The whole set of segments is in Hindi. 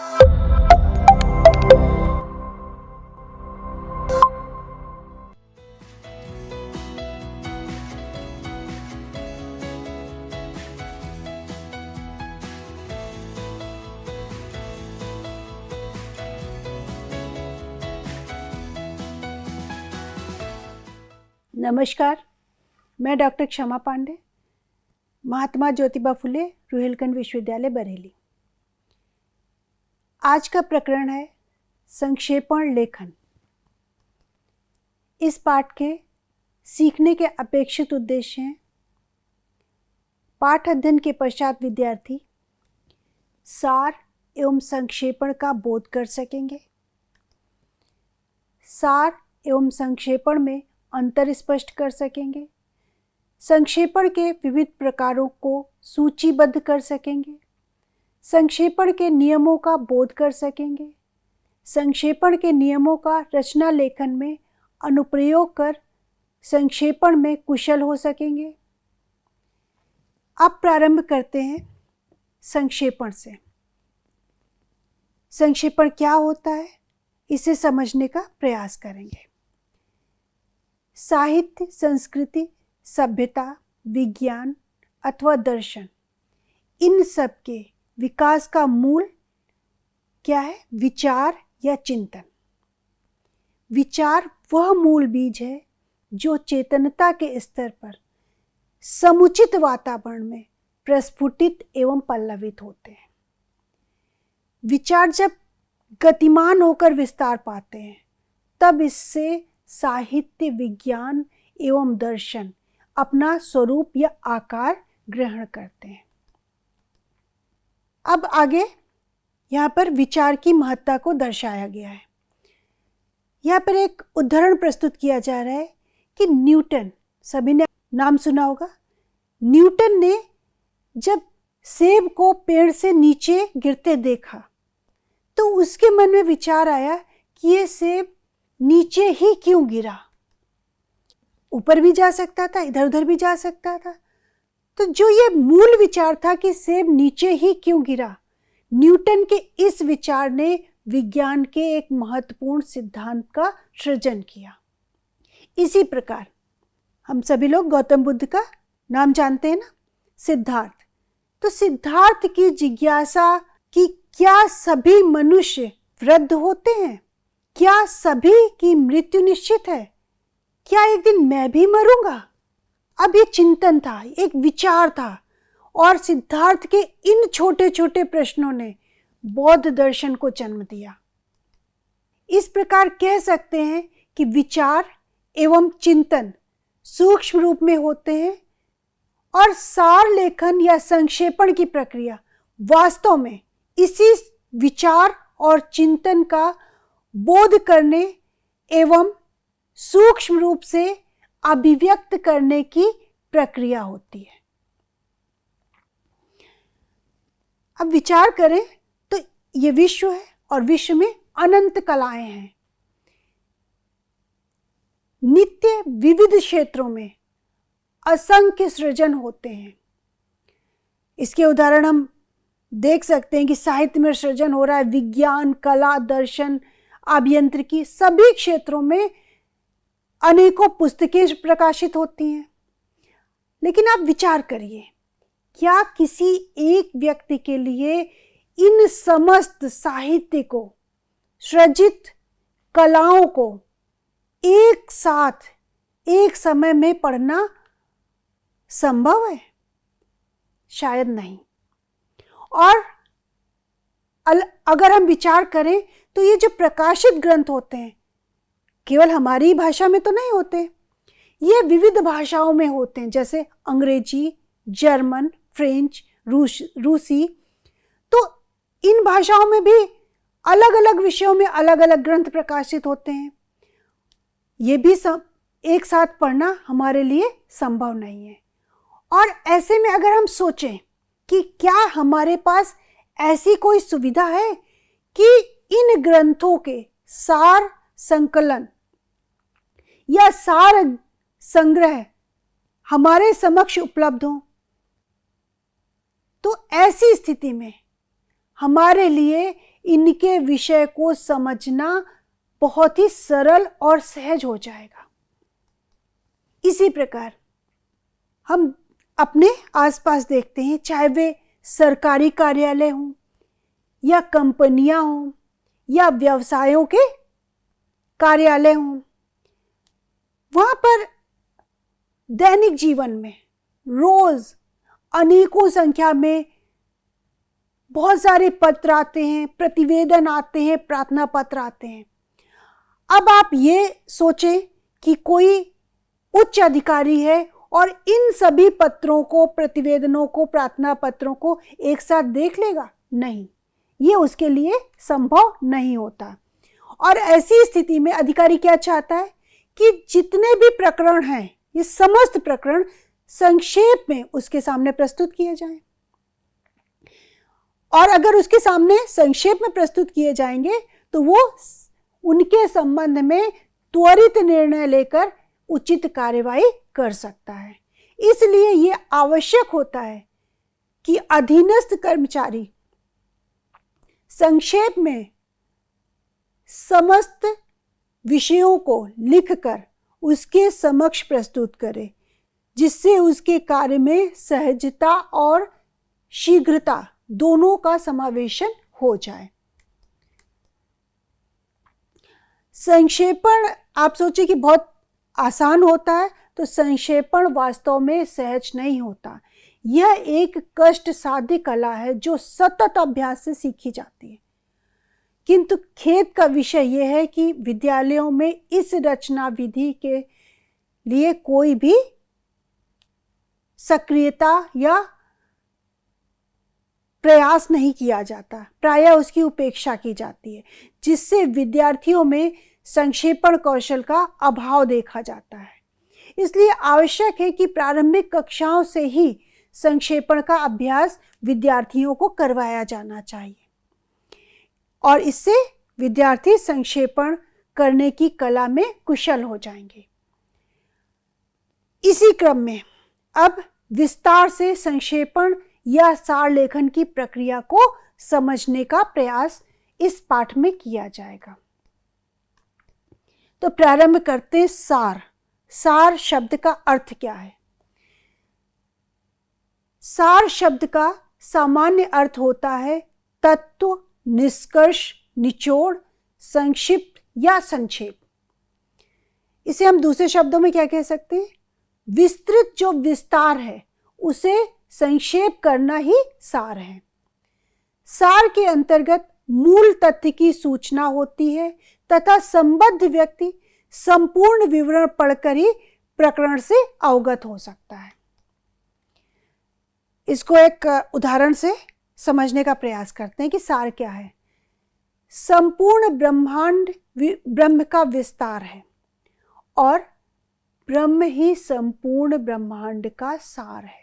नमस्कार, मैं डॉक्टर क्षमा पांडे, महात्मा ज्योतिबा फुले रुहेलखंड विश्वविद्यालय बरेली। आज का प्रकरण है संक्षेपण लेखन। इस पाठ के सीखने के अपेक्षित उद्देश्य हैं: पाठ अध्ययन के पश्चात विद्यार्थी सार एवं संक्षेपण का बोध कर सकेंगे, सार एवं संक्षेपण में अंतर स्पष्ट कर सकेंगे, संक्षेपण के विविध प्रकारों को सूचीबद्ध कर सकेंगे, संक्षेपण के नियमों का बोध कर सकेंगे, संक्षेपण के नियमों का रचना लेखन में अनुप्रयोग कर संक्षेपण में कुशल हो सकेंगे। अब प्रारंभ करते हैं संक्षेपण से। संक्षेपण क्या होता है, इसे समझने का प्रयास करेंगे। साहित्य, संस्कृति, सभ्यता, विज्ञान अथवा दर्शन, इन सब के विकास का मूल क्या है? विचार या चिंतन। विचार वह मूल बीज है जो चेतनता के स्तर पर समुचित वातावरण में प्रस्फुटित एवं पल्लवित होते हैं। विचार जब गतिमान होकर विस्तार पाते हैं, तब इससे साहित्य, विज्ञान एवं दर्शन अपना स्वरूप या आकार ग्रहण करते हैं। अब आगे यहाँ पर विचार की महत्ता को दर्शाया गया है। यहाँ पर एक उदाहरण प्रस्तुत किया जा रहा है कि न्यूटन, सभी ने नाम सुना होगा। न्यूटन ने जब सेब को पेड़ से नीचे गिरते देखा तो उसके मन में विचार आया कि ये सेब नीचे ही क्यों गिरा? ऊपर भी जा सकता था, इधर उधर भी जा सकता था। तो जो ये मूल विचार था कि सेब नीचे ही क्यों गिरा, न्यूटन के इस विचार ने विज्ञान के एक महत्वपूर्ण सिद्धांत का सृजन किया। इसी प्रकार हम सभी लोग गौतम बुद्ध का नाम जानते हैं ना, सिद्धार्थ। तो सिद्धार्थ की जिज्ञासा कि क्या सभी मनुष्य वृद्ध होते हैं? क्या सभी की मृत्यु निश्चित है? क्या एक दिन मैं भी मरूंगा? अब ये चिंतन था, एक विचार था, और सिद्धार्थ के इन छोटे छोटे प्रश्नों ने बौद्ध दर्शन को जन्म दिया। इस प्रकार कह सकते हैं कि विचार एवं चिंतन सूक्ष्म रूप में होते हैं और सार लेखन या संक्षेपण की प्रक्रिया वास्तव में इसी विचार और चिंतन का बोध करने एवं सूक्ष्म रूप से अभिव्यक्त करने की प्रक्रिया होती है। अब विचार करें तो ये विश्व है और विश्व में अनंत कलाएं हैं। नित्य विविध क्षेत्रों में असंख्य सृजन होते हैं। इसके उदाहरण हम देख सकते हैं कि साहित्य में सृजन हो रहा है, विज्ञान, कला, दर्शन, अभियांत्रिकी, सभी क्षेत्रों में अनेकों पुस्तकें प्रकाशित होती हैं। लेकिन आप विचार करिए, क्या किसी एक व्यक्ति के लिए इन समस्त साहित्य को, सृजित कलाओं को एक साथ एक समय में पढ़ना संभव है? शायद नहीं। और अगर हम विचार करें तो ये जो प्रकाशित ग्रंथ होते हैं केवल हमारी भाषा में तो नहीं होते, ये विविध भाषाओं में होते हैं, जैसे अंग्रेजी, जर्मन, फ्रेंच, रूसी। तो इन भाषाओं में भी अलग अलग विषयों में अलग अलग ग्रंथ प्रकाशित होते हैं। ये भी सब एक साथ पढ़ना हमारे लिए संभव नहीं है। और ऐसे में अगर हम सोचें कि क्या हमारे पास ऐसी कोई सुविधा है कि इन ग्रंथों के सार संकलन या सार संग्रह हमारे समक्ष उपलब्ध हो, तो ऐसी स्थिति में हमारे लिए इनके विषय को समझना बहुत ही सरल और सहज हो जाएगा। इसी प्रकार हम अपने आसपास देखते हैं, चाहे वे सरकारी कार्यालय हों या कंपनियां हों या व्यवसायों के कार्यालय हों, वहां पर दैनिक जीवन में रोज अनेकों संख्या में बहुत सारे पत्र आते हैं, प्रतिवेदन आते हैं, प्रार्थना पत्र आते हैं। अब आप ये सोचें कि कोई उच्च अधिकारी है और इन सभी पत्रों को, प्रतिवेदनों को, प्रार्थना पत्रों को एक साथ देख लेगा? नहीं, ये उसके लिए संभव नहीं होता। और ऐसी स्थिति में अधिकारी क्या चाहता है कि जितने भी प्रकरण हैं, ये समस्त प्रकरण संक्षेप में उसके सामने प्रस्तुत किए जाएं। और अगर उसके सामने संक्षेप में प्रस्तुत किए जाएंगे तो वो उनके संबंध में त्वरित निर्णय लेकर उचित कार्यवाही कर सकता है। इसलिए ये आवश्यक होता है कि अधीनस्थ कर्मचारी संक्षेप में समस्त विषयों को लिखकर उसके समक्ष प्रस्तुत करे, जिससे उसके कार्य में सहजता और शीघ्रता दोनों का समावेशन हो जाए। संक्षेपण आप सोचिए कि बहुत आसान होता है, तो संक्षेपण वास्तव में सहज नहीं होता। यह एक कष्ट साध्य कला है जो सतत अभ्यास से सीखी जाती है। किंतु खेद का विषय यह है कि विद्यालयों में इस रचना विधि के लिए कोई भी सक्रियता या प्रयास नहीं किया जाता, प्रायः उसकी उपेक्षा की जाती है, जिससे विद्यार्थियों में संक्षेपण कौशल का अभाव देखा जाता है। इसलिए आवश्यक है कि प्रारंभिक कक्षाओं से ही संक्षेपण का अभ्यास विद्यार्थियों को करवाया जाना चाहिए और इससे विद्यार्थी संक्षेपण करने की कला में कुशल हो जाएंगे। इसी क्रम में अब विस्तार से संक्षेपण या सार लेखन की प्रक्रिया को समझने का प्रयास इस पाठ में किया जाएगा। तो प्रारंभ करते हैं सार। सार शब्द का अर्थ क्या है? सार शब्द का सामान्य अर्थ होता है तत्व, निष्कर्ष, निचोड़, संक्षिप्त या संक्षेप। इसे हम दूसरे शब्दों में क्या कह सकते हैं? विस्तृत जो विस्तार है उसे संक्षेप करना ही सार है। सार के अंतर्गत मूल तथ्य की सूचना होती है तथा संबद्ध व्यक्ति संपूर्ण विवरण पढ़कर ही प्रकरण से अवगत हो सकता है। इसको एक उदाहरण से समझने का प्रयास करते हैं कि सार क्या है। संपूर्ण ब्रह्मांड ब्रह्म का विस्तार है और ब्रह्म ही संपूर्ण ब्रह्मांड का सार है।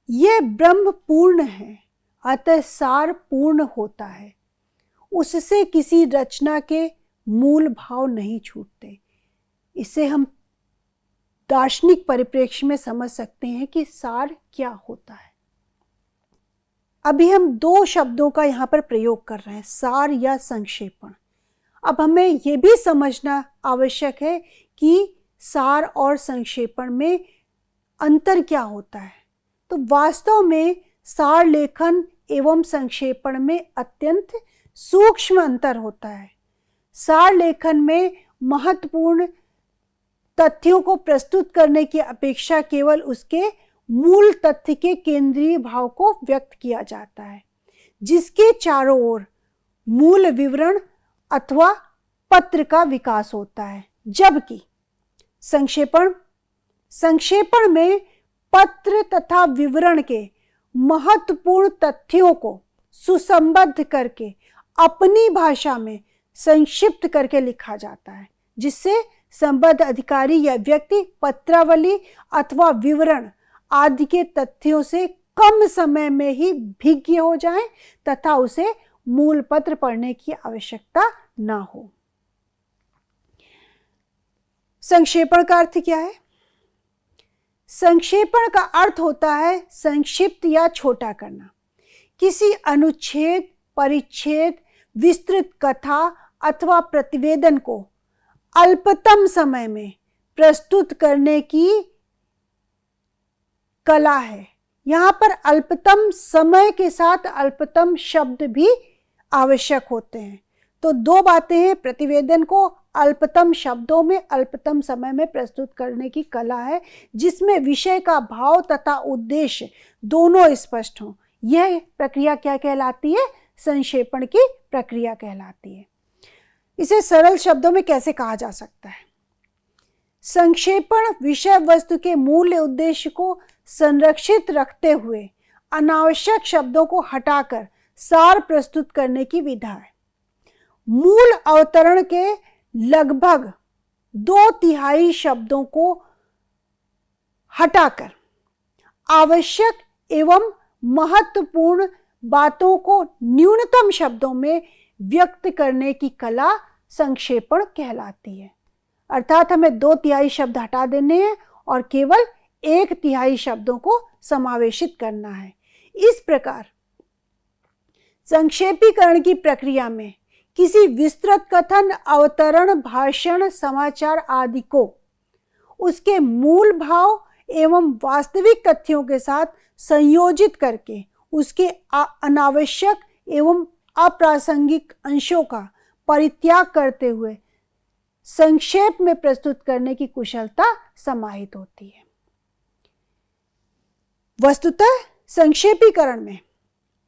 यह ब्रह्म पूर्ण है, अतः सार पूर्ण होता है। उससे किसी रचना के मूल भाव नहीं छूटते। इसे हम दार्शनिक परिप्रेक्ष्य में समझ सकते हैं कि सार क्या होता है। अभी हम दो शब्दों का यहाँ पर प्रयोग कर रहे हैं, सार या संक्षेपण। अब हमें यह भी समझना आवश्यक है कि सार और संक्षेपण में अंतर क्या होता है। तो वास्तव में सार लेखन एवं संक्षेपण में अत्यंत सूक्ष्म अंतर होता है। सार लेखन में महत्वपूर्ण तथ्यों को प्रस्तुत करने की अपेक्षा केवल उसके मूल तथ्य के केंद्रीय भाव को व्यक्त किया जाता है, जिसके चारों ओर मूल विवरण अथवा पत्र का विकास होता है। जबकि संक्षेपण में पत्र तथा विवरण के महत्वपूर्ण तथ्यों को सुसंबद्ध करके अपनी भाषा में संक्षिप्त करके लिखा जाता है, जिससे संबद्ध अधिकारी या व्यक्ति पत्रावली अथवा विवरण आदि के तथ्यों से कम समय में ही भिज्ञ हो जाएं तथा उसे मूल पत्र पढ़ने की आवश्यकता ना हो। संक्षेपण का अर्थ क्या है? संक्षेपण का अर्थ होता है संक्षिप्त या छोटा करना। किसी अनुच्छेद, परिच्छेद, विस्तृत कथा अथवा प्रतिवेदन को अल्पतम समय में प्रस्तुत करने की कला है। यहाँ पर अल्पतम समय के साथ अल्पतम शब्द भी आवश्यक होते हैं। तो दो बातें हैं, प्रतिवेदन को अल्पतम शब्दों में अल्पतम समय में प्रस्तुत करने की कला है, जिसमें विषय का भाव तथा उद्देश्य दोनों स्पष्ट हों। यह प्रक्रिया क्या कहलाती है? संक्षेपण की प्रक्रिया कहलाती है। इसे सरल शब्दों में कैसे कहा जा सकता है? संक्षेपण विषय वस्तु के मूल उद्देश्य को संरक्षित रखते हुए अनावश्यक शब्दों को हटाकर सार प्रस्तुत करने की विधा है। मूल अवतरण के लगभग 2/3 शब्दों को हटाकर आवश्यक एवं महत्वपूर्ण बातों को न्यूनतम शब्दों में व्यक्त करने की कला संक्षेपण कहलाती है। अर्थात हमें 2/3 शब्द हटा देने हैं और केवल 1/3 शब्दों को समावेशित करना है। इस प्रकार संक्षेपीकरण की प्रक्रिया में किसी विस्तृत कथन, अवतरण, भाषण, समाचार आदि को उसके मूल भाव एवं वास्तविक तथ्यों के साथ संयोजित करके उसके अनावश्यक एवं अप्रासंगिक अंशों का परित्याग करते हुए संक्षेप में प्रस्तुत करने की कुशलता समाहित होती है। वस्तुतः संक्षेपीकरण में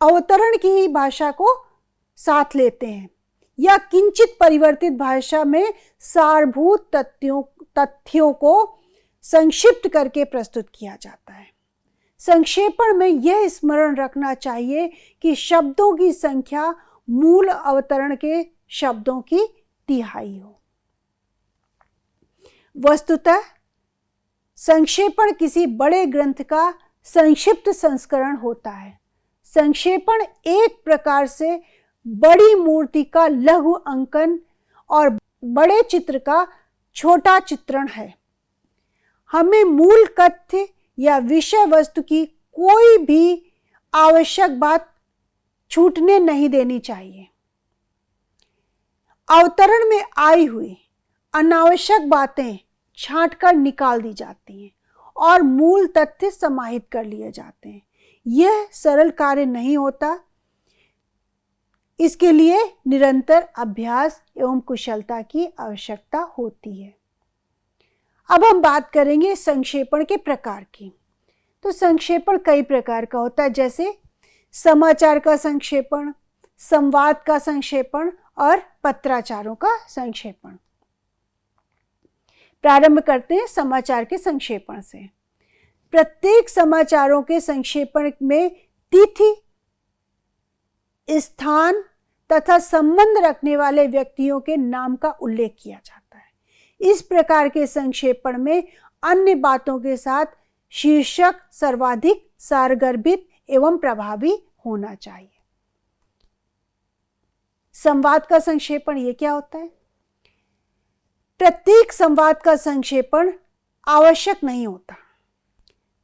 अवतरण की ही भाषा को साथ लेते हैं या किंचित परिवर्तित भाषा में सारभूत तथ्यों को संक्षिप्त करके प्रस्तुत किया जाता है। संक्षेपण में यह स्मरण रखना चाहिए कि शब्दों की संख्या मूल अवतरण के शब्दों की 1/3 हो। वस्तुतः संक्षेपण किसी बड़े ग्रंथ का संक्षिप्त संस्करण होता है। संक्षेपण एक प्रकार से बड़ी मूर्ति का लघु अंकन और बड़े चित्र का छोटा चित्रण है। हमें मूल तथ्य या विषय वस्तु की कोई भी आवश्यक बात छूटने नहीं देनी चाहिए। अवतरण में आई हुई अनावश्यक बातें छांटकर निकाल दी जाती हैं और मूल तथ्य समाहित कर लिए जाते हैं। यह सरल कार्य नहीं होता, इसके लिए निरंतर अभ्यास एवं कुशलता की आवश्यकता होती है। अब हम बात करेंगे संक्षेपण के प्रकार की। तो संक्षेपण कई प्रकार का होता है, जैसे समाचार का संक्षेपण, संवाद का संक्षेपण और पत्राचारों का संक्षेपण। प्रारंभ करते हैं समाचार के संक्षेपण से। प्रत्येक समाचारों के संक्षेपण में तिथि, स्थान तथा संबंध रखने वाले व्यक्तियों के नाम का उल्लेख किया जाता है। इस प्रकार के संक्षेपण में अन्य बातों के साथ शीर्षक सर्वाधिक सारगर्भित एवं प्रभावी होना चाहिए। संवाद का संक्षेपण ये क्या होता है? प्रत्येक संवाद का संक्षेपण आवश्यक नहीं होता।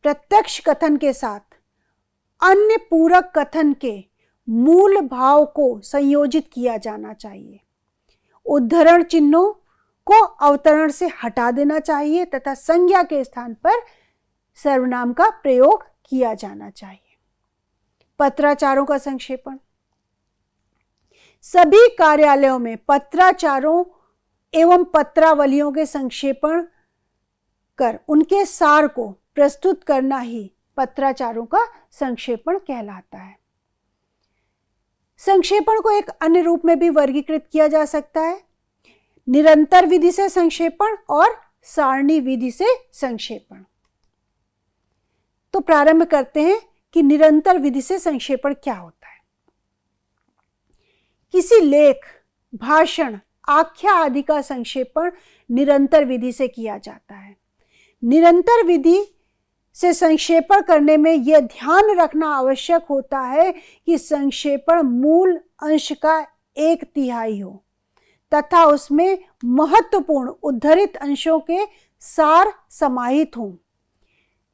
प्रत्यक्ष कथन के साथ अन्य पूरक कथन के मूल भाव को संयोजित किया जाना चाहिए। उद्धरण चिन्हों को अवतरण से हटा देना चाहिए तथा संज्ञा के स्थान पर सर्वनाम का प्रयोग किया जाना चाहिए। पत्राचारों का संक्षेपण। सभी कार्यालयों में पत्राचारों एवं पत्रावलियों के संक्षेपण कर उनके सार को प्रस्तुत करना ही पत्राचारों का संक्षेपण कहलाता है। संक्षेपण को एक अन्य रूप में भी वर्गीकृत किया जा सकता है, निरंतर विधि से संक्षेपण और सारणी विधि से संक्षेपण। तो प्रारंभ करते हैं कि निरंतर विधि से संक्षेपण क्या होता है। किसी लेख, भाषण, आख्या आदि का संक्षेपण निरंतर विधि से किया जाता है। निरंतर विधि से संक्षेपण करने में यह ध्यान रखना आवश्यक होता है कि संक्षेपण मूल अंश का 1/3 हो तथा उसमें महत्वपूर्ण उद्धृत अंशों के सार समाहित हों।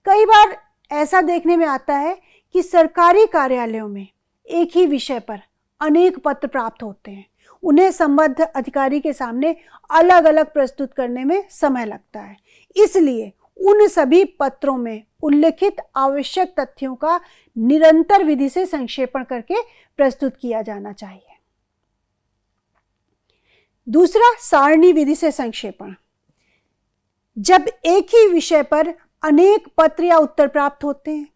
कई बार ऐसा देखने में आता है कि सरकारी कार्यालयों में एक ही विषय पर अनेक पत्र प्राप्त होते हैं, उन्हें संबद्ध अधिकारी के सामने अलग अलग प्रस्तुत करने में समय लगता है। इसलिए उन सभी पत्रों में उल्लिखित आवश्यक तथ्यों का निरंतर विधि से संक्षेपण करके प्रस्तुत किया जाना चाहिए। दूसरा, सारणी विधि से संक्षेपण। जब एक ही विषय पर अनेक पत्र या उत्तर प्राप्त होते हैं,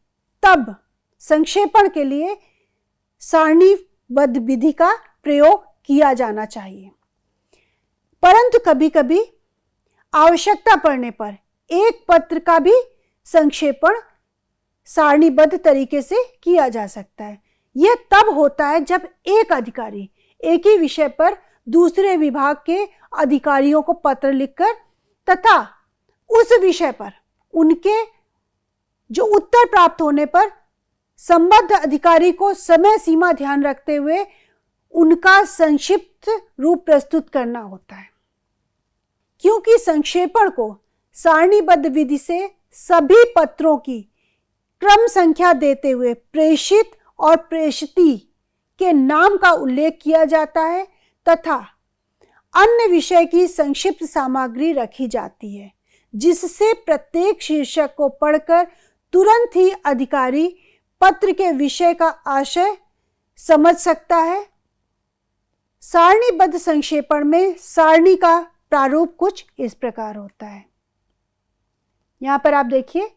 तब संक्षेपण के लिए सारणीबद्ध विधि का प्रयोग किया जाना चाहिए। परंतु कभी कभी आवश्यकता पड़ने पर एक पत्र का भी संक्षेपण सारणीबद्ध तरीके से किया जा सकता है। यह तब होता है जब एक अधिकारी एक ही विषय पर दूसरे विभाग के अधिकारियों को पत्र लिखकर तथा उस विषय पर उनके जो उत्तर प्राप्त होने पर संबद्ध अधिकारी को समय सीमा ध्यान रखते हुए उनका संक्षिप्त रूप प्रस्तुत करना होता है। क्योंकि संक्षेपण को सारणीबद्ध विधि से सभी पत्रों की क्रम संख्या देते हुए प्रेषित और प्रेषिती के नाम का उल्लेख किया जाता है तथा अन्य विषय की संक्षिप्त सामग्री रखी जाती है, जिससे प्रत्येक शीर्षक को पढ़कर तुरंत ही अधिकारी पत्र के विषय का आशय समझ सकता है। सारणीबद्ध संक्षेपण में सारणी का प्रारूप कुछ इस प्रकार होता है। यहां पर आप देखिए,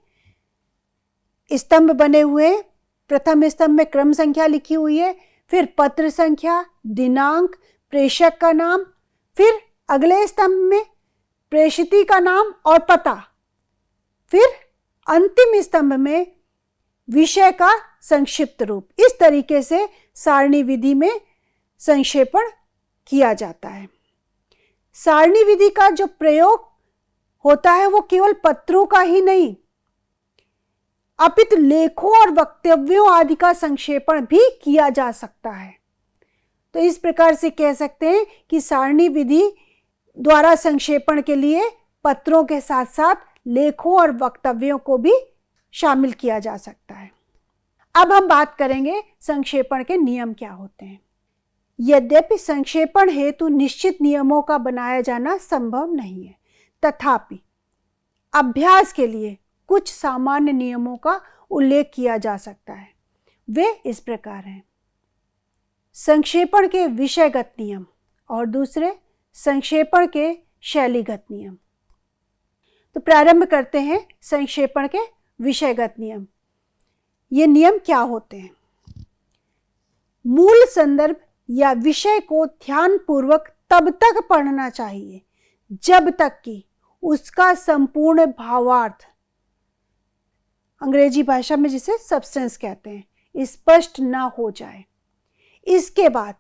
स्तंभ बने हुए, प्रथम स्तंभ में क्रम संख्या लिखी हुई है, फिर पत्र संख्या, दिनांक, प्रेषक का नाम, फिर अगले स्तंभ में प्रेषिती का नाम और पता, फिर अंतिम स्तंभ में विषय का संक्षिप्त रूप। इस तरीके से सारणी विधि में संक्षेपण किया जाता है। सारणी विधि का जो प्रयोग होता है वो केवल पत्रों का ही नहीं, अपितु लेखों और वक्तव्यों आदि का संक्षेपण भी किया जा सकता है। तो इस प्रकार से कह सकते हैं कि सारणी विधि द्वारा संक्षेपण के लिए पत्रों के साथ साथ लेखों और वक्तव्यों को भी शामिल किया जा सकता है। अब हम बात करेंगे संक्षेपण के नियम क्या होते हैं। यद्यपि संक्षेपण हेतु निश्चित नियमों का बनाया जाना संभव नहीं है, तथापि अभ्यास के लिए कुछ सामान्य नियमों का उल्लेख किया जा सकता है। वे इस प्रकार हैं: संक्षेपण के विषयगत नियम और दूसरे संक्षेपण के शैलीगत नियम। तो प्रारंभ करते हैं संक्षेपण के विषयगत नियम। ये नियम क्या होते हैं? मूल संदर्भ या विषय को ध्यानपूर्वक तब तक पढ़ना चाहिए जब तक कि उसका संपूर्ण भावार्थ, अंग्रेजी भाषा में जिसे सब्सटेंस कहते हैं, स्पष्ट ना हो जाए। इसके बाद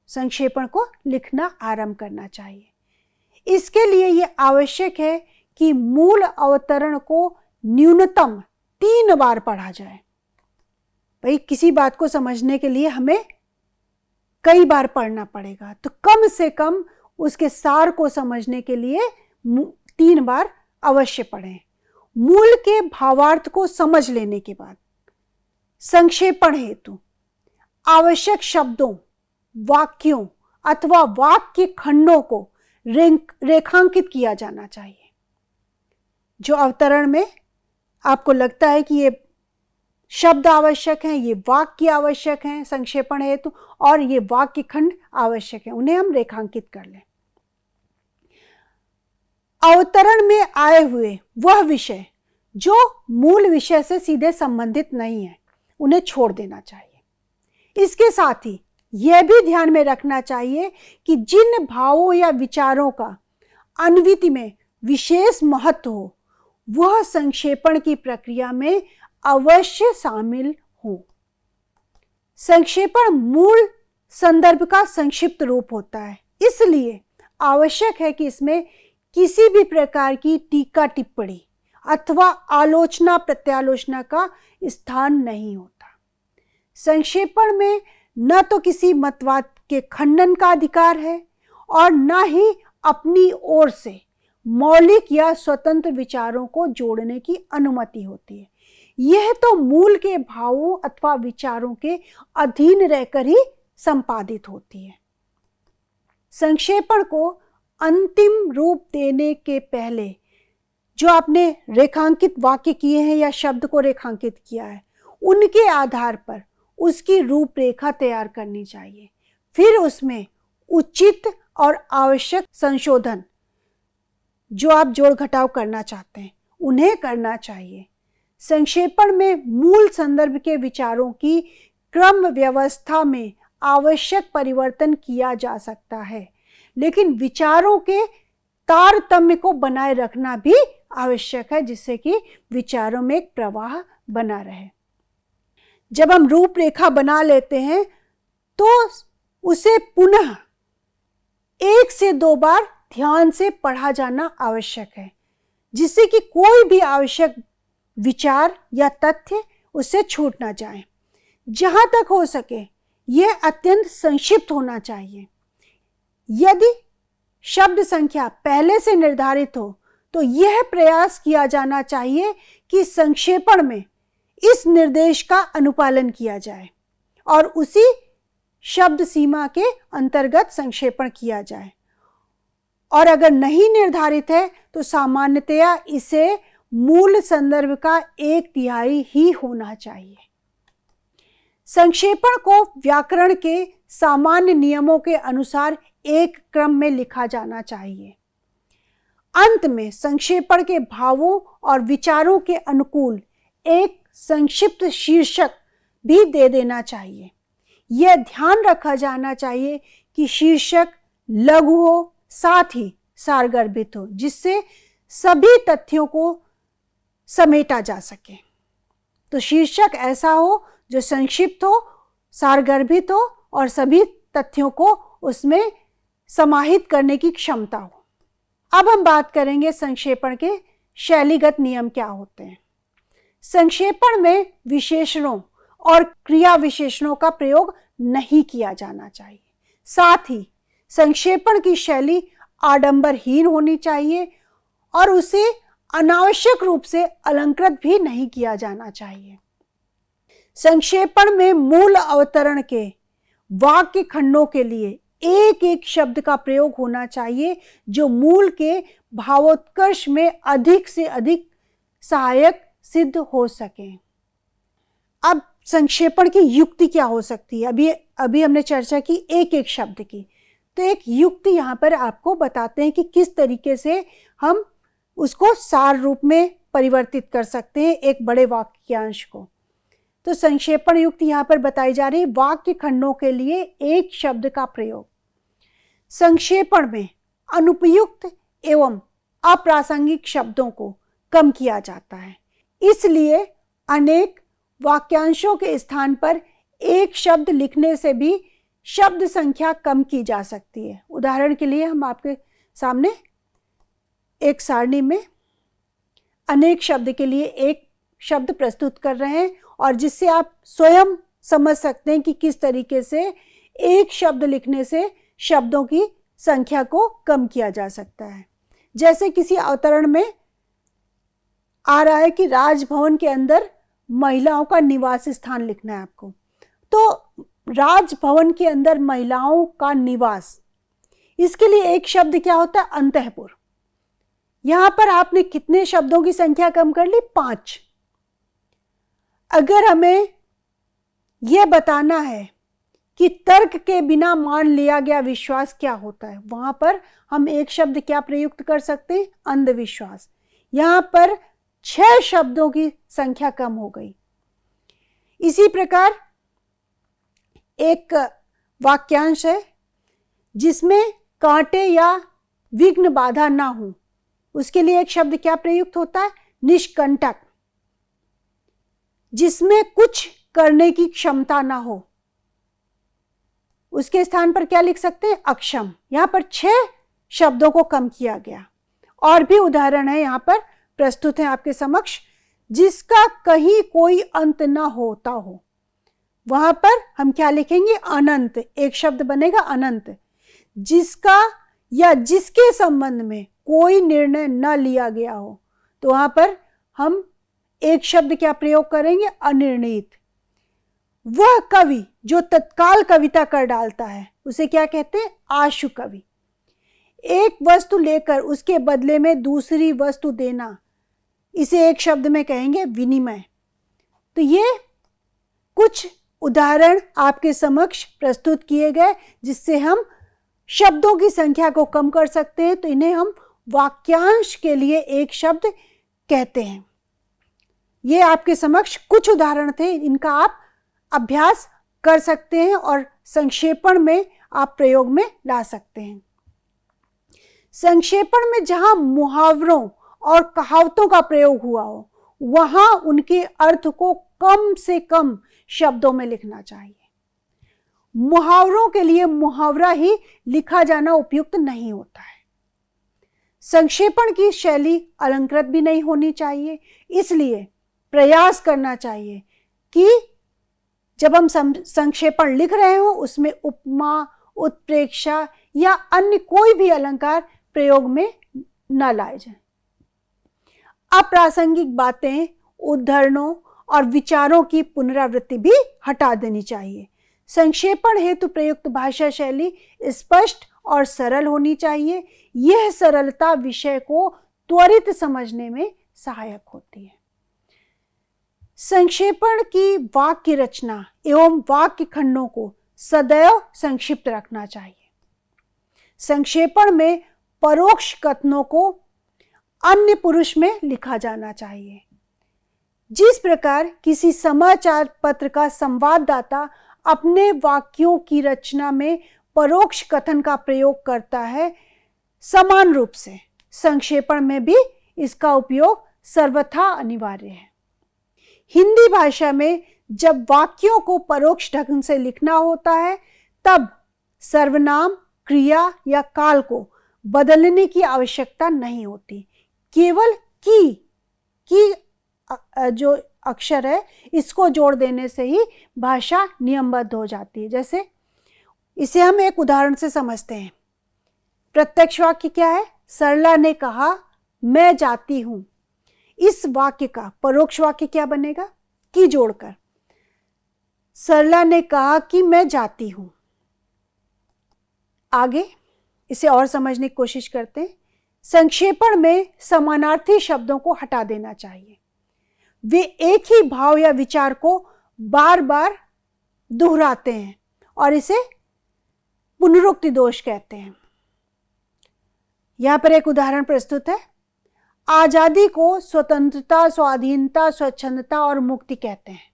संक्षेपण को लिखना आरंभ करना चाहिए। इसके लिए यह आवश्यक है कि मूल अवतरण को न्यूनतम 3 बार पढ़ा जाए। भाई, किसी बात को समझने के लिए हमें कई बार पढ़ना पड़ेगा, तो कम से कम उसके सार को समझने के लिए 3 बार अवश्य पढ़ें। मूल के भावार्थ को समझ लेने के बाद संक्षेपण हेतु आवश्यक शब्दों, वाक्यों अथवा वाक्य खंडों को रेखांकित किया जाना चाहिए। जो अवतरण में आपको लगता है कि ये शब्द आवश्यक हैं, ये वाक्य आवश्यक हैं संक्षेपण हेतु, और ये वाक्य खंड आवश्यक है, उन्हें हम रेखांकित कर लें। अवतरण में आए हुए वह विषय जो मूल विषय से सीधे संबंधित नहीं है, उन्हें छोड़ देना चाहिए। इसके साथ ही यह भी ध्यान में रखना चाहिए कि जिन भावों या विचारों का अन्विति में विशेष महत्व हो, वह संक्षेपण की प्रक्रिया में अवश्य शामिल हो। संक्षेपण मूल संदर्भ का संक्षिप्त रूप होता है, इसलिए आवश्यक है कि इसमें किसी भी प्रकार की टीका टिप्पणी अथवा आलोचना प्रत्यालोचना का स्थान नहीं होता। संक्षेपण में न तो किसी मतवाद के खंडन का अधिकार है और न ही अपनी ओर से मौलिक या स्वतंत्र विचारों को जोड़ने की अनुमति होती है। यह तो मूल के भावों अथवा विचारों के अधीन रहकर ही संपादित होती है। संक्षेपण को अंतिम रूप देने के पहले जो आपने रेखांकित वाक्य किए हैं या शब्द को रेखांकित किया है, उनके आधार पर उसकी रूपरेखा तैयार करनी चाहिए। फिर उसमें उचित और आवश्यक संशोधन जो आप जोड़ घटाव करना चाहते हैं उन्हें करना चाहिए। संक्षेपण में मूल संदर्भ के विचारों की क्रम व्यवस्था में आवश्यक परिवर्तन किया जा सकता है, लेकिन विचारों के तारतम्य को बनाए रखना भी आवश्यक है, जिससे कि विचारों में एक प्रवाह बना रहे। जब हम रूपरेखा बना लेते हैं तो उसे पुनः 1 से 2 बार ध्यान से पढ़ा जाना आवश्यक है, जिससे कि कोई भी आवश्यक विचार या तथ्य उससे छूट ना जाए। जहां तक हो सके यह अत्यंत संक्षिप्त होना चाहिए। यदि शब्द संख्या पहले से निर्धारित हो तो यह प्रयास किया जाना चाहिए कि संक्षेपण में इस निर्देश का अनुपालन किया जाए और उसी शब्द सीमा के अंतर्गत संक्षेपण किया जाए। और अगर नहीं निर्धारित है तो सामान्यतया इसे मूल संदर्भ का 1/3 ही होना चाहिए। संक्षेपण को व्याकरण के सामान्य नियमों के अनुसार एक क्रम में लिखा जाना चाहिए। अंत में संक्षेपण के भावों और विचारों के अनुकूल एक संक्षिप्त शीर्षक भी दे देना चाहिए। यह ध्यान रखा जाना चाहिए कि शीर्षक लघु हो, साथ ही सारगर्भित हो, जिससे सभी तथ्यों को समेटा जा सके। तो शीर्षक ऐसा हो जो संक्षिप्त हो, सारगर्भित हो और सभी तथ्यों को उसमें समाहित करने की क्षमता हो। अब हम बात करेंगे संक्षेपण के शैलीगत नियम क्या होते हैं। संक्षेपण में विशेषणों और क्रिया विशेषणों का प्रयोग नहीं किया जाना चाहिए। साथ ही संक्षेपण की शैली आडंबरहीन होनी चाहिए और उसे अनावश्यक रूप से अलंकृत भी नहीं किया जाना चाहिए। संक्षेपण में मूल अवतरण के वाक्य खंडों के लिए एक एक शब्द का प्रयोग होना चाहिए जो मूल के भावोत्कर्ष में अधिक से अधिक सहायक सिद्ध हो सके। अब संक्षेपण की युक्ति क्या हो सकती है? अभी हमने चर्चा की एक एक शब्द की, तो एक युक्ति यहाँ पर आपको बताते हैं कि किस तरीके से हम उसको सार रूप में परिवर्तित कर सकते हैं एक बड़े वाक्यांश को। तो संक्षेपण युक्ति यहाँ पर बताई जा रही है। वाक्य खंडों के लिए एक शब्द का प्रयोग। संक्षेपण में अनुपयुक्त एवं अप्रासंगिक शब्दों को कम किया जाता है, इसलिए अनेक वाक्यांशों के स्थान पर एक शब्द लिखने से भी शब्द संख्या कम की जा सकती है। उदाहरण के लिए हम आपके सामने एक सारणी में अनेक शब्द के लिए एक शब्द प्रस्तुत कर रहे हैं और जिससे आप स्वयं समझ सकते हैं कि किस तरीके से एक शब्द लिखने से शब्दों की संख्या को कम किया जा सकता है। जैसे किसी अवतरण में आ रहा है कि राजभवन के अंदर महिलाओं का निवास स्थान लिखना है आपको, तो राजभवन के अंदर महिलाओं का निवास, इसके लिए एक शब्द क्या होता है? अंतःपुर। यहां पर आपने कितने शब्दों की संख्या कम कर ली? 5। अगर हमें यह बताना है कि तर्क के बिना मान लिया गया विश्वास क्या होता है, वहां पर हम एक शब्द क्या प्रयुक्त कर सकते हैं? अंधविश्वास। यहां पर 6 शब्दों की संख्या कम हो गई। इसी प्रकार एक वाक्यांश है जिसमें कांटे या विघ्न बाधा ना हो, उसके लिए एक शब्द क्या प्रयुक्त होता है? निष्कंटक। जिसमें कुछ करने की क्षमता ना हो, उसके स्थान पर क्या लिख सकते हैं? अक्षम। यहां पर 6 शब्दों को कम किया गया। और भी उदाहरण है यहां पर प्रस्तुत है आपके समक्ष। जिसका कहीं कोई अंत ना होता हो, वहां पर हम क्या लिखेंगे? अनंत। एक शब्द बनेगा अनंत। जिसका या जिसके संबंध में कोई निर्णय न लिया गया हो, तो वहां पर हम एक शब्द क्या प्रयोग करेंगे? अनिर्णित। वह कवि जो तत्काल कविता कर डालता है उसे क्या कहते हैं? आशु कवि। एक वस्तु लेकर उसके बदले में दूसरी वस्तु देना, इसे एक शब्द में कहेंगे विनिमय। तो ये कुछ उदाहरण आपके समक्ष प्रस्तुत किए गए जिससे हम शब्दों की संख्या को कम कर सकते हैं। तो इन्हें हम वाक्यांश के लिए एक शब्द कहते हैं। ये आपके समक्ष कुछ उदाहरण थे, इनका आप अभ्यास कर सकते हैं और संक्षेपण में आप प्रयोग में ला सकते हैं। संक्षेपण में जहां मुहावरों और कहावतों का प्रयोग हुआ हो वहां उनके अर्थ को कम से कम शब्दों में लिखना चाहिए। मुहावरों के लिए मुहावरा ही लिखा जाना उपयुक्त नहीं होता है। संक्षेपण की शैली अलंकृत भी नहीं होनी चाहिए, इसलिए प्रयास करना चाहिए कि जब हम संक्षेपण लिख रहे हो उसमें उपमा, उत्प्रेक्षा या अन्य कोई भी अलंकार प्रयोग में न लाए जाए। अप्रासंगिक बातें, उद्धरणों और विचारों की पुनरावृत्ति भी हटा देनी चाहिए। संक्षेपण हेतु प्रयुक्त भाषा शैली स्पष्ट और सरल होनी चाहिए। यह सरलता विषय को त्वरित समझने में सहायक होती है। संक्षेपण की वाक्य रचना एवं वाक्य खंडों को सदैव संक्षिप्त रखना चाहिए। संक्षेपण में परोक्ष कथनों को अन्य पुरुष में लिखा जाना चाहिए। जिस प्रकार किसी समाचार पत्र का संवाददाता अपने वाक्यों की रचना में परोक्ष कथन का प्रयोग करता है, समान रूप से संक्षेपण में भी इसका उपयोग सर्वथा अनिवार्य है। हिंदी भाषा में जब वाक्यों को परोक्ष ढंग से लिखना होता है तब सर्वनाम, क्रिया या काल को बदलने की आवश्यकता नहीं होती। केवल की जो अक्षर है इसको जोड़ देने से ही भाषा नियमबद्ध हो जाती है। जैसे इसे हम एक उदाहरण से समझते हैं। प्रत्यक्ष वाक्य क्या है? सरला ने कहा मैं जाती हूं। इस वाक्य का परोक्ष वाक्य क्या बनेगा? की जोड़कर सरला ने कहा कि मैं जाती हूं। आगे इसे और समझने की कोशिश करते हैं। संक्षेपण में समानार्थी शब्दों को हटा देना चाहिए। वे एक ही भाव या विचार को बार बार दोहराते हैं और इसे पुनरुक्ति दोष कहते हैं। यहां पर एक उदाहरण प्रस्तुत है। आजादी को स्वतंत्रता, स्वाधीनता, स्वच्छंदता और मुक्ति कहते हैं।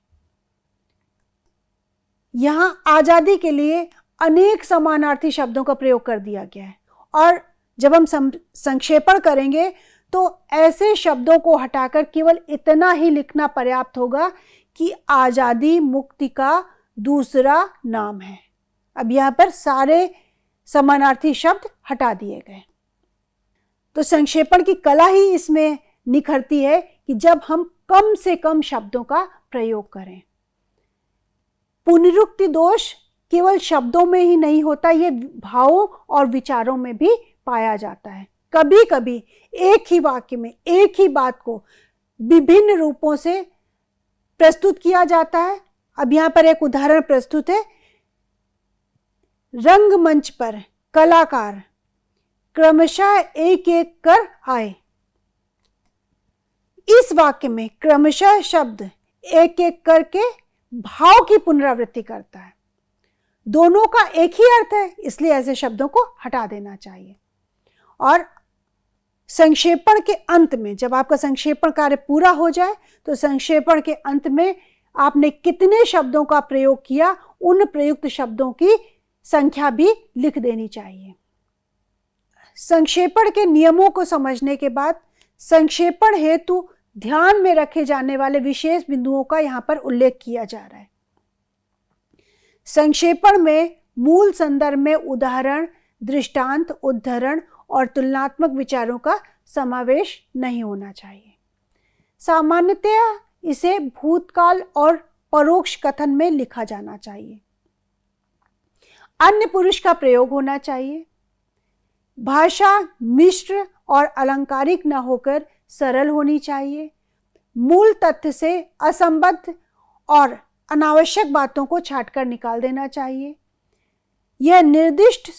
यहां आजादी के लिए अनेक समानार्थी शब्दों का प्रयोग कर दिया गया है और जब हम संक्षेपण करेंगे तो ऐसे शब्दों को हटाकर केवल इतना ही लिखना पर्याप्त होगा कि आजादी मुक्ति का दूसरा नाम है। अब यहां पर सारे समानार्थी शब्द हटा दिए गए। तो संक्षेपण की कला ही इसमें निखरती है कि जब हम कम से कम शब्दों का प्रयोग करें। पुनरुक्ति दोष केवल शब्दों में ही नहीं होता, ये भावों और विचारों में भी पाया जाता है। कभी कभी एक ही वाक्य में एक ही बात को विभिन्न रूपों से प्रस्तुत किया जाता है। अब यहां पर एक उदाहरण प्रस्तुत है। रंगमंच पर कलाकार क्रमशः एक एक कर आए। इस वाक्य में क्रमशः शब्द एक एक करके भाव की पुनरावृत्ति करता है। दोनों का एक ही अर्थ है, इसलिए ऐसे शब्दों को हटा देना चाहिए। और संक्षेपण के अंत में जब आपका संक्षेपण कार्य पूरा हो जाए तो संक्षेपण के अंत में आपने कितने शब्दों का प्रयोग किया, उन प्रयुक्त शब्दों की संख्या भी लिख देनी चाहिए। संक्षेपण के नियमों को समझने के बाद संक्षेपण हेतु ध्यान में रखे जाने वाले विशेष बिंदुओं का यहां पर उल्लेख किया जा रहा है। संक्षेपण में मूल संदर्भ में उदाहरण, दृष्टांत, उद्धरण और तुलनात्मक विचारों का समावेश नहीं होना चाहिए। सामान्यतया इसे भूतकाल और परोक्ष कथन में लिखा जाना चाहिए। अन्य पुरुष का प्रयोग होना चाहिए। भाषा मिश्र और अलंकारिक न होकर सरल होनी चाहिए। मूल तथ्य से असंबद्ध और अनावश्यक बातों को छांटकर निकाल देना चाहिए। यह निर्दिष्ट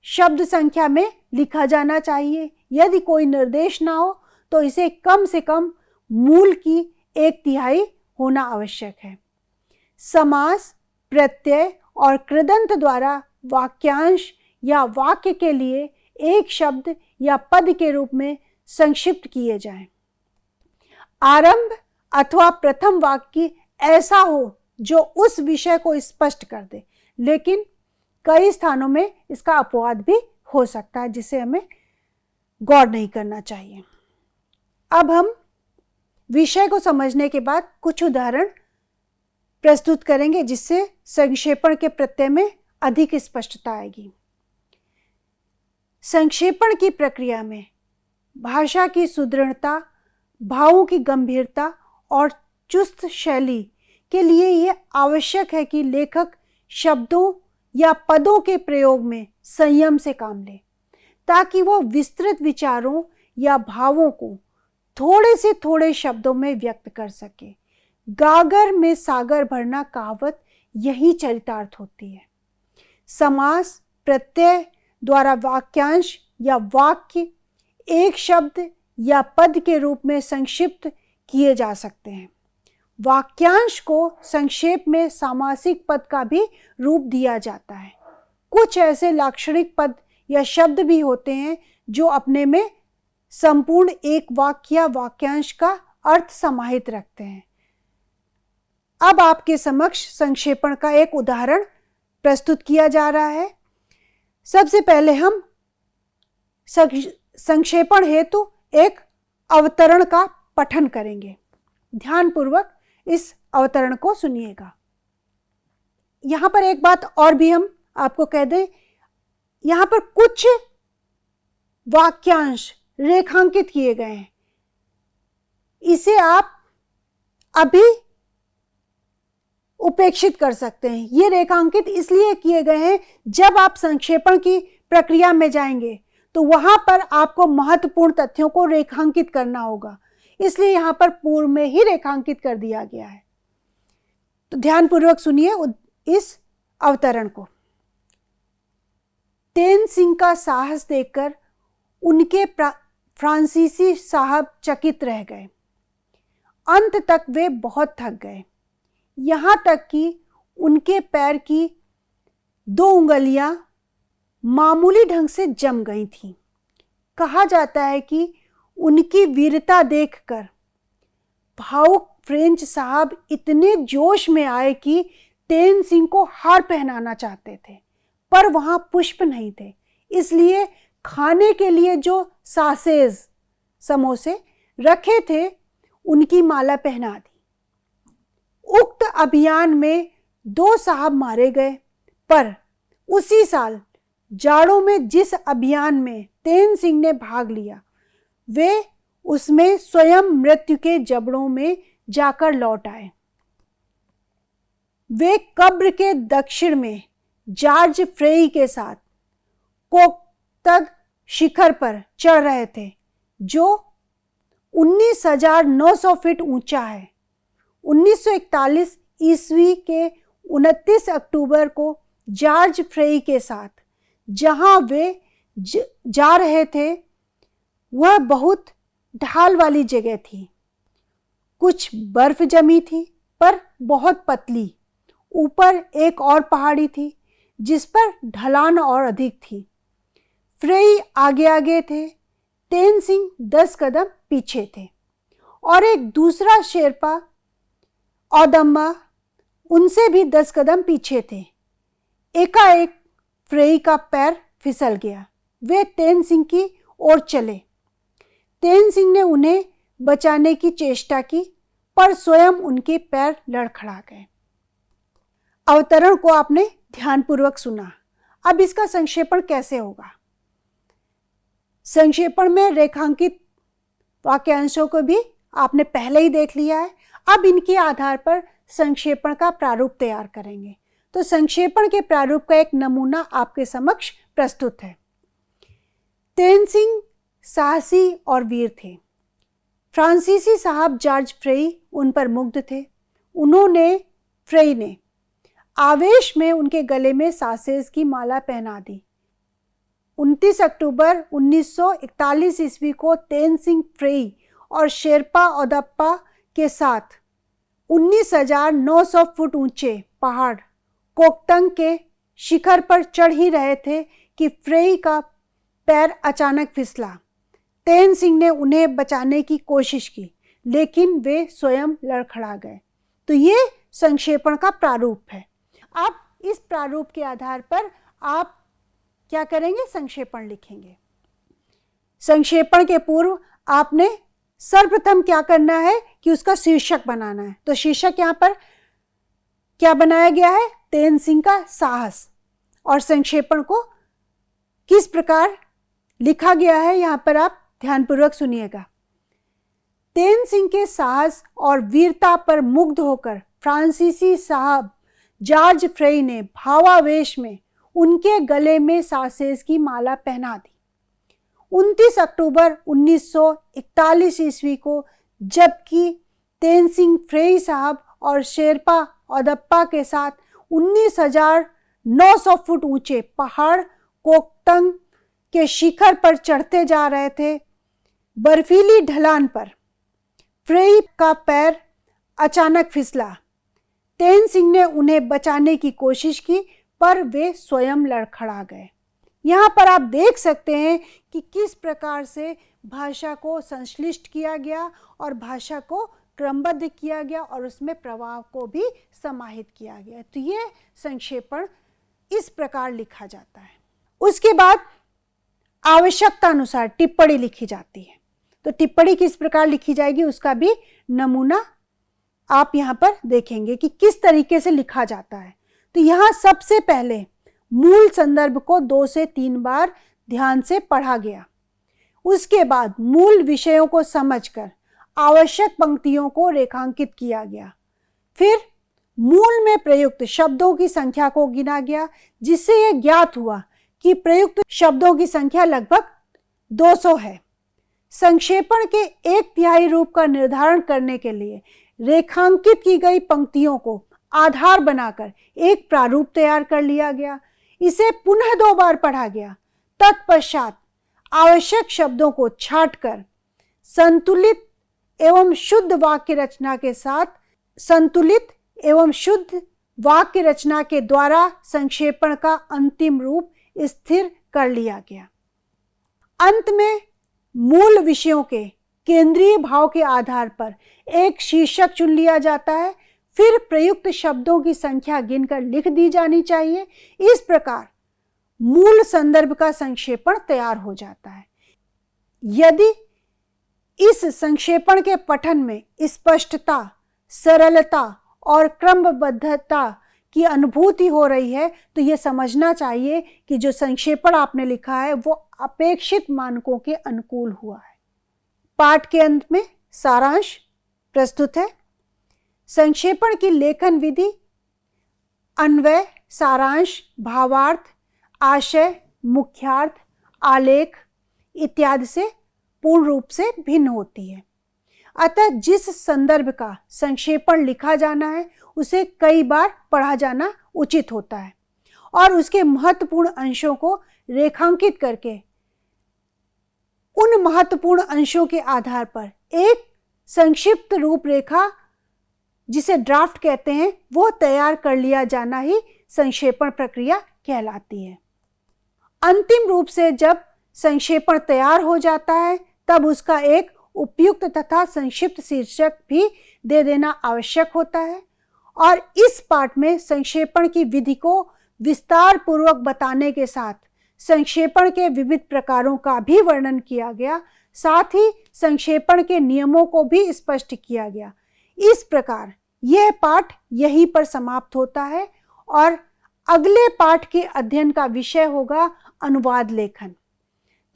शब्द संख्या में लिखा जाना चाहिए। यदि कोई निर्देश ना हो तो इसे कम से कम मूल की 1/3 होना आवश्यक है। समास, प्रत्यय और कृदंत द्वारा वाक्यांश या वाक्य के लिए एक शब्द या पद के रूप में संक्षिप्त किए जाएं। आरंभ अथवा प्रथम वाक्य ऐसा हो जो उस विषय को स्पष्ट कर दे, लेकिन कई स्थानों में इसका अपवाद भी हो सकता है जिसे हमें गौर नहीं करना चाहिए। अब हम विषय को समझने के बाद कुछ उदाहरण प्रस्तुत करेंगे जिससे संक्षेपण के प्रत्यय में अधिक स्पष्टता आएगी। संक्षेपण की प्रक्रिया में भाषा की सुदृढ़ता, भावों की गंभीरता और चुस्त शैली के लिए यह आवश्यक है कि लेखक शब्दों या पदों के प्रयोग में संयम से काम ले, ताकि वह विस्तृत विचारों या भावों को थोड़े से थोड़े शब्दों में व्यक्त कर सके। गागर में सागर भरना कहावत यही चरितार्थ होती है। समास, प्रत्यय द्वारा वाक्यांश या वाक्य एक शब्द या पद के रूप में संक्षिप्त किए जा सकते हैं। वाक्यांश को संक्षेप में सामासिक पद का भी रूप दिया जाता है। कुछ ऐसे लाक्षणिक पद या शब्द भी होते हैं जो अपने में संपूर्ण एक वाक्य या वाक्यांश का अर्थ समाहित रखते हैं। अब आपके समक्ष संक्षेपण का एक उदाहरण प्रस्तुत किया जा रहा है। सबसे पहले हम संक्षेपण हेतु एक अवतरण का पठन करेंगे। ध्यानपूर्वक इस अवतरण को सुनिएगा। यहाँ पर एक बात और भी हम आपको कह दें, यहाँ पर कुछ वाक्यांश रेखांकित किए गए हैं। इसे आप अभी उपेक्षित कर सकते हैं। ये रेखांकित इसलिए किए गए हैं, जब आप संक्षेपण की प्रक्रिया में जाएंगे तो वहां पर आपको महत्वपूर्ण तथ्यों को रेखांकित करना होगा, इसलिए यहां पर पूर्व में ही रेखांकित कर दिया गया है। तो ध्यानपूर्वक सुनिए इस अवतरण को। तेनसिंह का साहस देखकर उनके फ्रांसीसी साहब चकित रह गए। अंत तक वे बहुत थक गए, यहां तक कि उनके पैर की 2 उंगलियां मामूली ढंग से जम गई थीं। कहा जाता है कि उनकी वीरता देखकर भावुक फ्रेंच साहब इतने जोश में आए कि तेनसिंह को हार पहनाना चाहते थे, पर वहां पुष्प नहीं थे, इसलिए खाने के लिए जो सासेज समोसे रखे थे उनकी माला पहना दी। उक्त अभियान में 2 साहब मारे गए, पर उसी साल जाड़ों में जिस अभियान में तेनसिंह ने भाग लिया वे उसमें स्वयं मृत्यु के जबड़ों में जाकर लौट आए। वे कब्र के दक्षिण में जॉर्ज फ्रेई के साथ कोकतग शिखर पर चढ़ रहे थे, जो 19,900 फीट ऊंचा है। 1941 ईस्वी के 29 अक्टूबर को जॉर्ज फ्रेई के साथ जहां वे जा रहे थे वह बहुत ढाल वाली जगह थी। कुछ बर्फ जमी थी पर बहुत पतली। ऊपर एक और पहाड़ी थी जिस पर ढलान और अधिक थी। फ्रेई आगे आगे थे, तेनसिंह 10 कदम पीछे थे और एक दूसरा शेरपा औदम्मा उनसे भी 10 कदम पीछे थे। एकाएक फ्रेई का पैर फिसल गया। वे तेनसिंह की ओर चले। तेनसिंह ने उन्हें बचाने की चेष्टा की, पर स्वयं उनके पैर लड़खड़ा गए। अवतरण को आपने ध्यानपूर्वक सुना। अब इसका संक्षेपण कैसे होगा? संक्षेपण में रेखांकित वाक्यांशों को भी आपने पहले ही देख लिया है। अब इनके आधार पर संक्षेपण का प्रारूप तैयार करेंगे। तो संक्षेपण के प्रारूप का एक नमूना आपके समक्ष प्रस्तुत है। तेनसिंह साहसी और वीर थे। फ्रांसीसी साहब जॉर्ज फ्रेई उन पर मुग्ध थे। फ्रेई ने आवेश में उनके गले में सासेस की माला पहना दी। 29 अक्टूबर 1941 ईस्वी को तेनसिंग फ्रेई और शेरपा ओदप्पा के साथ 19,900 फुट ऊंचे पहाड़ कोकटंग के शिखर पर चढ़ ही रहे थे कि फ्रेई का पैर अचानक फिसला। तेनसिंग ने उन्हें बचाने की कोशिश की, लेकिन वे स्वयं लड़खड़ा गए। तो ये संक्षेपण का प्रारूप है। अब इस प्रारूप के आधार पर आप क्या करेंगे? संक्षेपण लिखेंगे। संक्षेपण के पूर्व आपने सर्वप्रथम क्या करना है कि उसका शीर्षक बनाना है। तो शीर्षक यहाँ पर क्या बनाया गया है? तेनसिंग का साहस। और संक्षेपण को किस प्रकार लिखा गया है यहाँ पर आप ध्यानपूर्वक सुनिएगा। तेनसिंग के साहस और वीरता पर मुग्ध होकर फ्रांसीसी साहब जॉर्ज फ्रेई ने भावावेश में उनके गले में सासेस की माला पहना दी। 29 अक्टूबर 1941 ईस्वी को जबकि तेनसिंग फ्रेई साहब और शेरपा ओदप्पा के साथ 19,900 फुट ऊंचे पहाड़ कोकटंग के शिखर पर चढ़ते जा रहे थे, बर्फीली ढलान पर फ्रेई का पैर अचानक फिसला। तेनसिंग ने उन्हें बचाने की कोशिश की, पर वे स्वयं लड़खड़ा गए। यहाँ पर आप देख सकते हैं कि किस प्रकार से भाषा को संश्लिष्ट किया गया और भाषा को क्रमबद्ध किया गया और उसमें प्रवाह को भी समाहित किया गया। तो ये संक्षेपण इस प्रकार लिखा जाता है। उसके बाद आवश्यकता अनुसार टिप्पणी लिखी जाती है। तो टिप्पणी किस प्रकार लिखी जाएगी उसका भी नमूना आप यहाँ पर देखेंगे कि किस तरीके से लिखा जाता है। तो यहाँ सबसे पहले मूल संदर्भ को 2 से 3 बार ध्यान से पढ़ा गया। उसके बाद मूल विषयों को समझकर आवश्यक पंक्तियों को रेखांकित किया गया। फिर मूल में प्रयुक्त शब्दों की संख्या को गिना गया, जिससे यह ज्ञात हुआ कि प्रयुक्त शब्दों की संख्या लगभग 200 है। संक्षेपण के 1/3 रूप का निर्धारण करने के लिए रेखांकित की गई पंक्तियों को आधार बनाकर एक प्रारूप तैयार कर लिया गया। इसे पुनः 2 बार पढ़ा गया। तत्पश्चात आवश्यक शब्दों को छांटकर संतुलित एवं शुद्ध वाक्य रचना के साथ वाक्य रचना के द्वारा संक्षेपण का अंतिम रूप स्थिर कर लिया गया। अंत में मूल विषयों के केंद्रीय भाव के आधार पर एक शीर्षक चुन लिया जाता है। फिर प्रयुक्त शब्दों की संख्या गिनकर लिख दी जानी चाहिए। इस प्रकार मूल संदर्भ का संक्षेपण तैयार हो जाता है। यदि इस संक्षेपण के पठन में स्पष्टता, सरलता और क्रमबद्धता की अनुभूति हो रही है तो ये समझना चाहिए कि जो संक्षेपण आपने लिखा है वो अपेक्षित मानकों के अनुकूल हुआ है। पाठ के अंत में सारांश प्रस्तुत है। संक्षेपण की लेखन विधि अन्वय, सारांश, भावार्थ, आशय, मुख्यार्थ, आलेख इत्यादि से पूर्ण रूप से भिन्न होती है। अतः जिस संदर्भ का संक्षेपण लिखा जाना है उसे कई बार पढ़ा जाना उचित होता है और उसके महत्वपूर्ण अंशों को रेखांकित करके उन महत्वपूर्ण अंशों के आधार पर एक संक्षिप्त रूपरेखा, जिसे ड्राफ्ट कहते हैं, वो तैयार कर लिया जाना ही संक्षेपण प्रक्रिया कहलाती है। अंतिम रूप से जब संक्षेपण तैयार हो जाता है तब उसका एक उपयुक्त तथा संक्षिप्त शीर्षक भी दे देना आवश्यक होता है। और इस पाठ में संक्षेपण की विधि को विस्तार पूर्वक बताने के साथ संक्षेपण के विविध प्रकारों का भी वर्णन किया गया, साथ ही संक्षेपण के नियमों को भी स्पष्ट किया गया। इस प्रकार यह पाठ यहीं पर समाप्त होता है और अगले पाठ के अध्ययन का विषय होगा अनुवाद लेखन।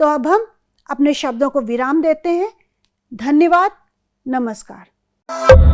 तो अब हम अपने शब्दों को विराम देते हैं। धन्यवाद। नमस्कार।